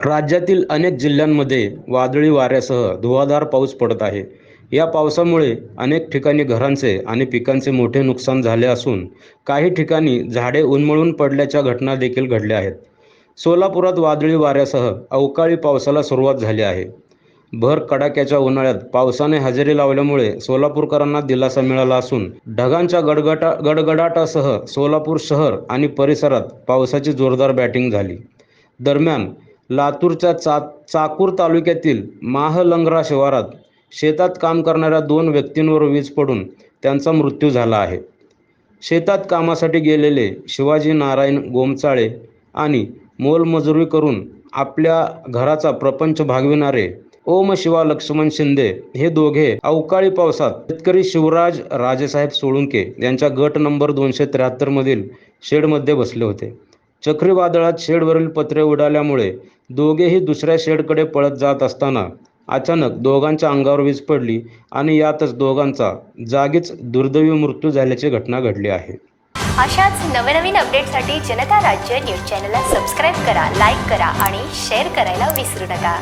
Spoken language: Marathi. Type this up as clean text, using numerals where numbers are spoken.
राज्यातील अनेक जिल्ह्यांमध्ये वादळी वाऱ्यासह धुवाधार पाऊस पडत आहे. या पावसामुळे अनेक ठिकाणी घरांचे आणि पिकांचे मोठे नुकसान झाले असून काही ठिकाणी झाडे उन्मळून पडल्याच्या घटना देखील घडल्या आहेत. सोलापुरात वादळी वाऱ्यासह अवकाळी पावसाला सुरुवात झाली आहे. भर कडाक्याच्या उन्हाळ्यात पावसाने हजेरी लावल्यामुळे सोलापूरकरांना दिलासा मिळाला असून ढगांच्या गडगडाटासह सोलापूर शहर आणि परिसरात पावसाची जोरदार बॅटिंग झाली. दरम्यान लातूरच्या चाकूर तालुक्यातील माहलंगरा शिवारात शेतात काम करणाऱ्या 2 व्यक्तींवर वीज पडून त्यांचा मृत्यू झाला आहे. शेतात कामासाठी गेलेले शिवाजी नारायण गोमचाळे आणि मोलमजुरी करून आपल्या घराचा प्रपंच भागविणारे ओम शिवा लक्ष्मण शिंदे हे दोघे अवकाळी पावसात शेतकरी शिवराज राजेसाहेब सोळुंके यांच्या गट नंबर 273 मधील शेडमध्ये बसले होते. चक्रीवादळात शेडवरील पत्रे उडाल्यामुळे दोघेही दुसऱ्या शेडकडे पळत जात असताना अचानक दोघांच्या अंगावर वीज पडली आणि यातच दोघांचा जागीच दुर्दैवी मृत्यू झाल्याची घटना घडली आहे. अशाच नवनवीन अपडेटसाठी जनता राज्य न्यूज चॅनलला सबस्क्राईब करा, लाईक करा आणि शेअर करायला विसरू नका.